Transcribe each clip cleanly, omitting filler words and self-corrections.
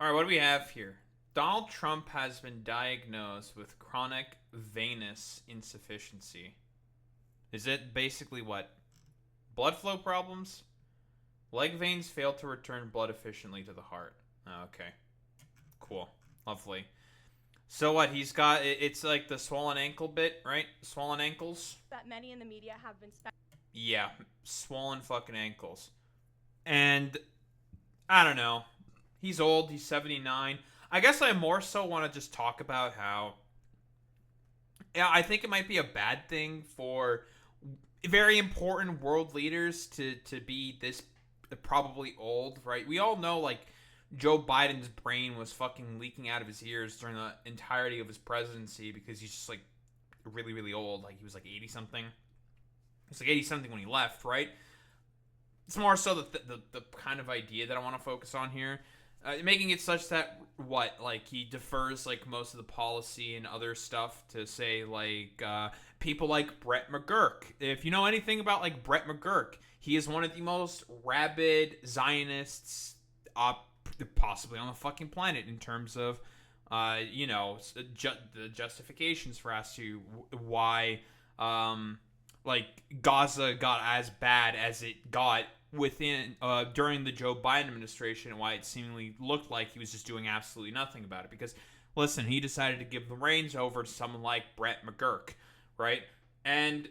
All right, what do we have here? Donald Trump has been diagnosed with chronic venous insufficiency. Is it basically what? Blood flow problems? Leg veins fail to return blood efficiently to the heart. Oh, okay. Cool. Lovely. So what? He's got it's like the swollen ankle bit, right? Swollen ankles? That many in the media have been Yeah, swollen fucking ankles. And I don't know. He's old, he's 79. I guess I more so want to just talk about how yeah, I think it might be a bad thing for very important world leaders to be this probably old, right? We all know like Joe Biden's brain was fucking leaking out of his ears during the entirety of his presidency because he's just like really really old. Like he was like 80 something. He was like 80 something when he left, right? It's more so the kind of idea that I want to focus on here. Making it such that what like he defers like most of the policy and other stuff to say like people like Brett McGurk. If you know anything about like Brett McGurk, he is one of the most rabid Zionists possibly on the fucking planet in terms of the justifications for as to why like Gaza got as bad as it got within during the Joe Biden administration, and why it seemingly looked like he was just doing absolutely nothing about it. Because listen, he decided to give the reins over to someone like Brett McGurk, right? And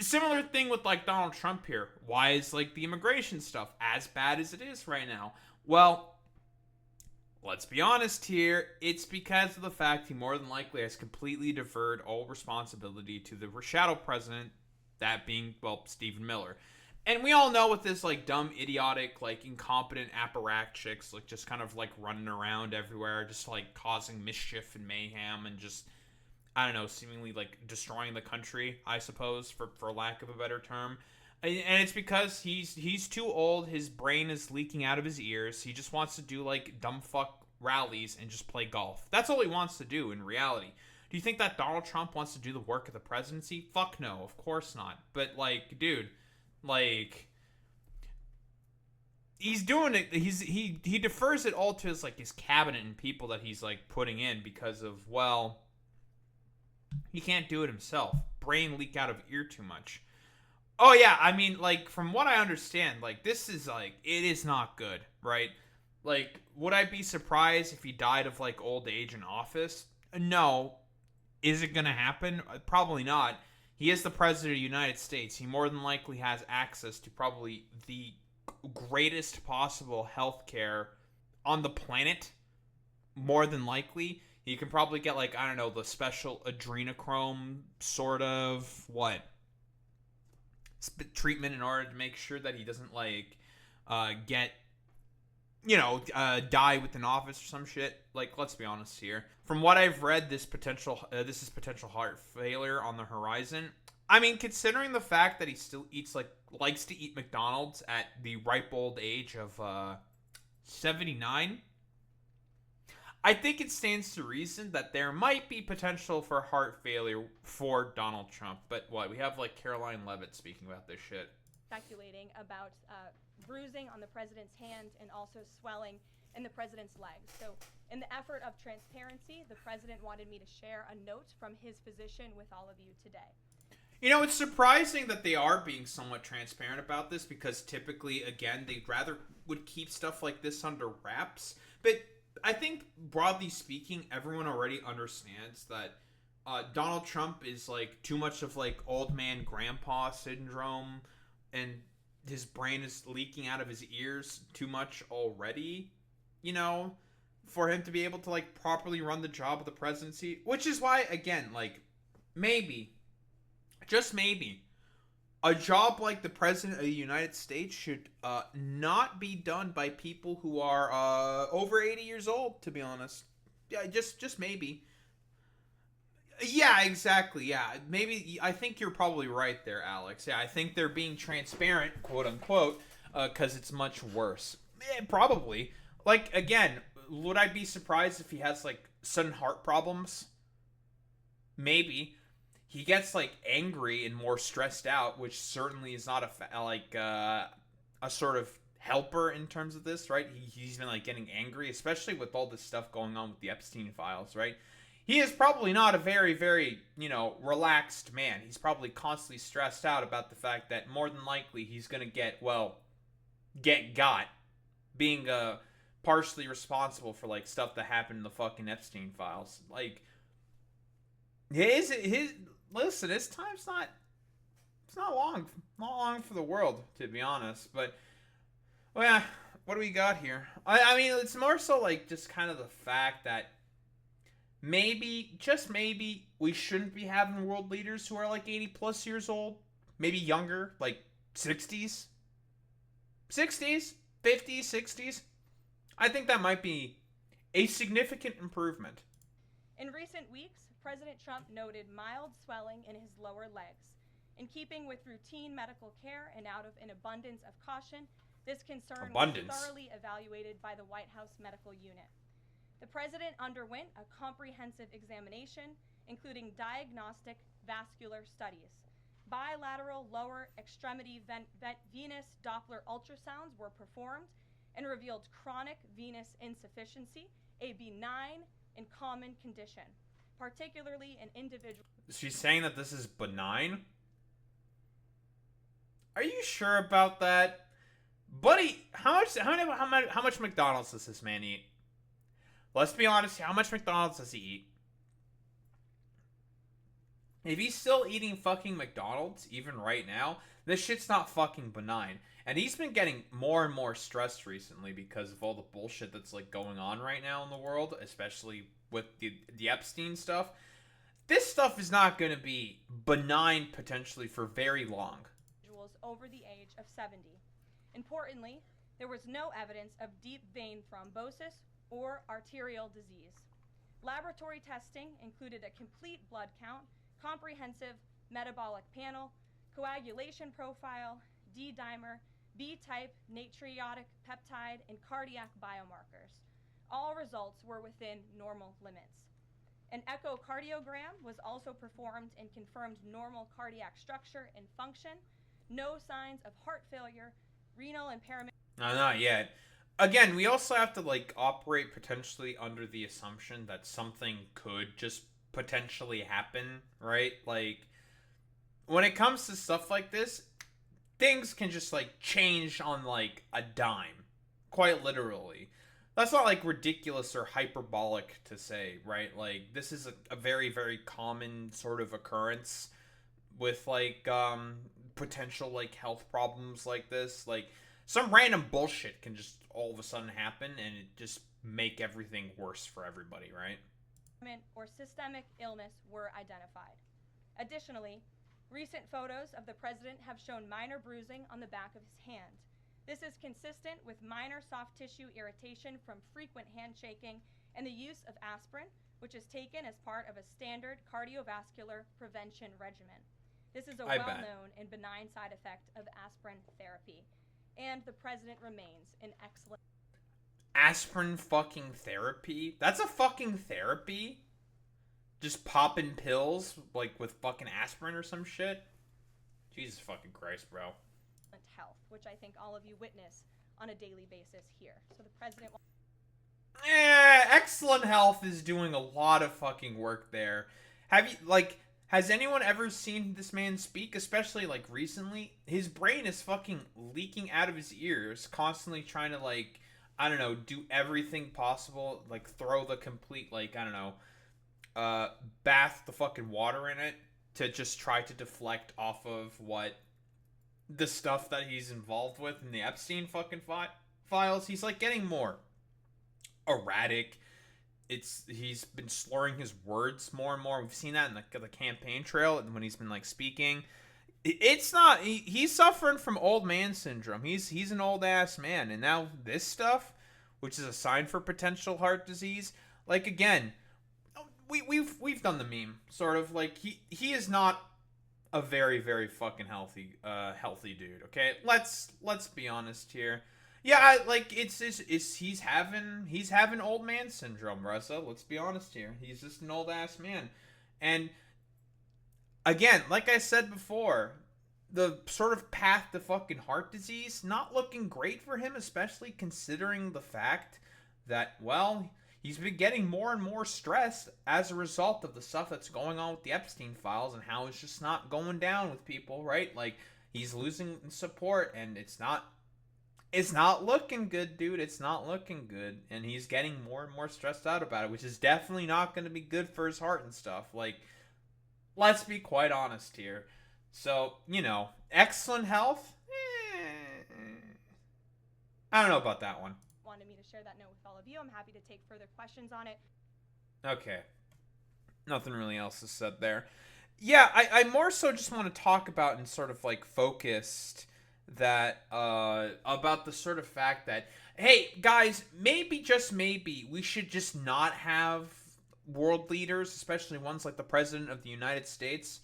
similar thing with like Donald Trump here. Why is like the immigration stuff as bad as it is right now? Well, let's be honest here. It's because of the fact he more than likely has completely deferred all responsibility to the shadow president, that being, well, Stephen Miller. And we all know with this, like, dumb, idiotic, like, incompetent apparatchiks, like, just kind of, like, running around everywhere, just, like, causing mischief and mayhem and just, I don't know, seemingly, like, destroying the country, I suppose, for lack of a better term. And it's because he's too old. His brain is leaking out of his ears. He just wants to do like dumb fuck rallies and just play golf. That's all he wants to do in reality. Do you think that Donald Trump wants to do the work of the presidency? Fuck no, of course not. But like, dude, like he's doing it. He defers it all to his cabinet and people that he's like putting in because of, well, he can't do it himself. Brain leak out of ear too much. Oh yeah, I mean, like from what I understand, like this is like it is not good, right? Like, would I be surprised if he died of like old age in office? No. Is it gonna happen? Probably not. He is the president of the United States. He more than likely has access to probably the greatest possible health care on the planet. More than likely, he can probably get like I don't know the special adrenochrome sort of what treatment in order to make sure that he doesn't like get die within office or some shit. Like, let's be honest here. From what I've read, this is potential heart failure on the horizon. I mean, considering the fact that he still eats likes to eat McDonald's at the ripe old age of 79, I think it stands to reason that there might be potential for heart failure for Donald Trump. But what, we have like Caroline Levitt speaking about this shit. speculating about bruising on the president's hands and also swelling in the president's legs. So, in the effort of transparency, the president wanted me to share a note from his physician with all of you today. You know, it's surprising that they are being somewhat transparent about this because typically, again, they'd rather would keep stuff like this under wraps. But I think, broadly speaking, everyone already understands that Donald Trump is like too much of like old man grandpa syndrome, and his brain is leaking out of his ears too much already. You know, for him to be able to like properly run the job of the presidency, which is why, again, like maybe, just maybe, a job like the president of the United States should not be done by people who are over 80 years old. To be honest, yeah, just maybe. Yeah, exactly. Yeah, maybe. I think you're probably right there, Alex. Yeah, I think they're being transparent, quote unquote, because it's much worse. Probably. Like again, would I be surprised if he has like sudden heart problems? Maybe. He gets like angry and more stressed out, which certainly is not a sort of helper in terms of this, right? He's been like getting angry, especially with all this stuff going on with the Epstein files, right? He is probably not a very, very, relaxed man. He's probably constantly stressed out about the fact that more than likely he's going to get got being partially responsible for like stuff that happened in the fucking Epstein files. Like his listen, his time's not it's not long for the world, to be honest. But well, yeah, what do we got here? I mean, it's more so like just kind of the fact that maybe, just maybe, we shouldn't be having world leaders who are like 80 plus years old, maybe younger, like 60s, 50s, 60s. I think that might be a significant improvement. In recent weeks, President Trump noted mild swelling in his lower legs. In keeping with routine medical care and out of an abundance of caution, this concern was thoroughly evaluated by the White House Medical Unit. The president underwent a comprehensive examination, including diagnostic vascular studies. Bilateral lower extremity venous Doppler ultrasounds were performed and revealed chronic venous insufficiency, a benign and common condition, particularly in individuals. She's saying that this is benign? Are you sure about that? Buddy, how much McDonald's does this man eat? Let's be honest, how much McDonald's does he eat? If he's still eating fucking McDonald's, even right now, this shit's not fucking benign. And he's been getting more and more stressed recently because of all the bullshit that's like going on right now in the world, especially with the Epstein stuff. This stuff is not going to be benign potentially for very long. Over the age of 70. Importantly, there was no evidence of deep vein thrombosis or arterial disease. Laboratory testing included a complete blood count, comprehensive metabolic panel, coagulation profile, D-dimer, B-type natriuretic peptide, and cardiac biomarkers. All results were within normal limits. An echocardiogram was also performed and confirmed normal cardiac structure and function. No signs of heart failure, renal impairment. No, not yet. Again, we also have to like operate potentially under the assumption that something could just potentially happen, right? Like when it comes to stuff like this, things can just like change on like a dime, quite literally. That's not like ridiculous or hyperbolic to say, right? Like this is a very, very common sort of occurrence with like potential like health problems like this. Like some random bullshit can just all of a sudden happen and it just make everything worse for everybody, right? Or systemic illness were identified. Additionally, recent photos of the president have shown minor bruising on the back of his hand. This is consistent with minor soft tissue irritation from frequent handshaking and the use of aspirin, which is taken as part of a standard cardiovascular prevention regimen. This is a well-known and benign side effect of aspirin therapy, and the president remains in excellent... Aspirin fucking therapy? That's a fucking therapy? Just popping pills, like, with fucking aspirin or some shit? Jesus fucking Christ, bro. Health, which I think all of you witness on a daily basis here. So the president... Excellent Health is doing a lot of fucking work there. Has anyone ever seen this man speak, especially, like, recently? His brain is fucking leaking out of his ears, constantly trying to, like, I don't know, do everything possible, like, throw the complete, like, I don't know, bath the fucking water in it to just try to deflect off of what the stuff that he's involved with in the Epstein fucking files. He's, like, getting more erratic. He's been slurring his words more and more. We've seen that in the campaign trail and when he's been like speaking. It's not he's suffering from old man syndrome. He's an old ass man, and now this stuff, which is a sign for potential heart disease. Like again, we've done the meme sort of like he is not a very very fucking healthy dude. Okay, let's be honest here. Yeah, like he's having old man syndrome, Russa. Let's be honest here. He's just an old ass man. And again, like I said before, the sort of path to fucking heart disease not looking great for him, especially considering the fact that, well, he's been getting more and more stressed as a result of the stuff that's going on with the Epstein files and how it's just not going down with people, right? Like, he's losing support, and it's not looking good, dude. It's not looking good, and he's getting more and more stressed out about it, which is definitely not going to be good for his heart and stuff. Like, let's be quite honest here. So, excellent health. I don't know about that one. Wanted me to share that note with all of you. I'm happy to take further questions on it. Okay. Nothing really else is said there. Yeah, I more so just want to talk about and sort of like focused that about the sort of fact that, hey guys, maybe, just maybe, we should just not have world leaders, especially ones like the president of the United States,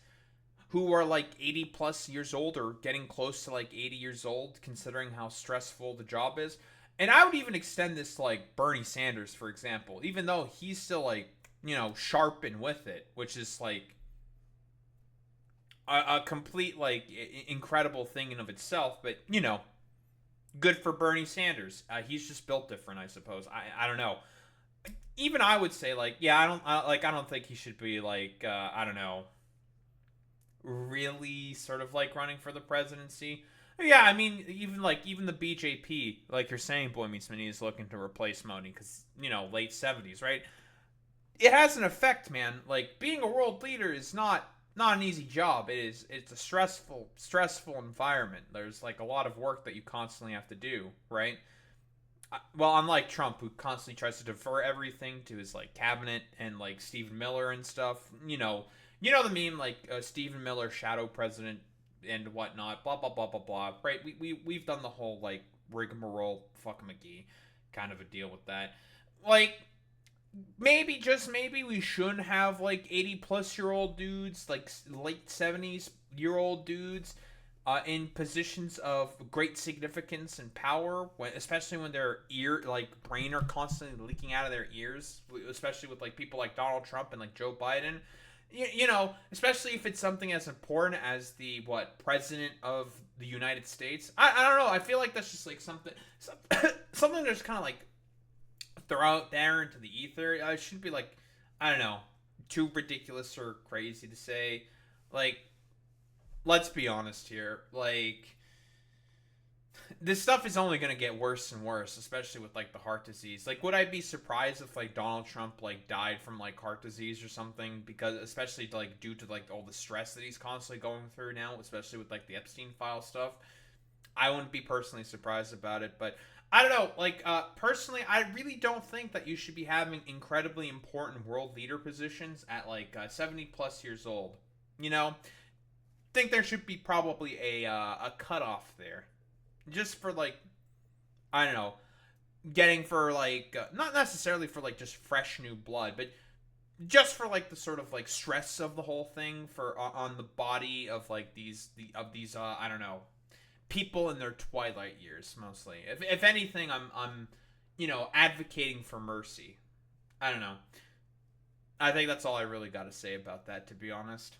who are like 80 plus years old or getting close to like 80 years old, considering how stressful the job is. And I would even extend this to like Bernie Sanders, for example, even though he's still like, sharp and with it, which is like a complete like incredible thing in of itself. But good for Bernie Sanders. He's just built different, I suppose. I don't know. Even I would say like, yeah, I don't think he should be like I don't know, really sort of like running for the presidency. Yeah, I mean, even the BJP, like you're saying, Boy Meets Minnie is looking to replace Modi because late 70s, right? It has an effect, man. Like, being a world leader is not an easy job. It's a stressful environment. There's like a lot of work that you constantly have to do, right? Well, unlike Trump, who constantly tries to defer everything to his like cabinet and like Stephen Miller and stuff. The meme, like Stephen Miller, shadow president and whatnot, blah blah blah blah blah. Right? We've done the whole like rigmarole, fuck McGee, kind of a deal with that. Like, maybe, just maybe, we shouldn't have like 80 plus year old dudes, like late 70s year old dudes, in positions of great significance and power, especially when their brain are constantly leaking out of their ears, especially with like people like Donald Trump and like Joe Biden. Especially if it's something as important as the president of the United States. I don't know. I feel like that's just like something that's kind of like throw out there into the ether. It shouldn't be like, I don't know, too ridiculous or crazy to say. Like, let's be honest here. Like, this stuff is only going to get worse and worse, especially with like the heart disease. Like, would I be surprised if like Donald Trump like died from like heart disease or something? Because especially like due to like all the stress that he's constantly going through now, especially with like the Epstein file stuff. I wouldn't be personally surprised about it, but I don't know. Like, personally, I really don't think that you should be having incredibly important world leader positions at like 70 plus years old. Think there should be probably a cutoff there, just for like, I don't know, getting for like not necessarily for like just fresh new blood, but just for like the sort of like stress of the whole thing for on the body of like these I don't know, people in their twilight years mostly. If anything, I'm advocating for mercy. I don't know. I think that's all I really got to say about that, to be honest.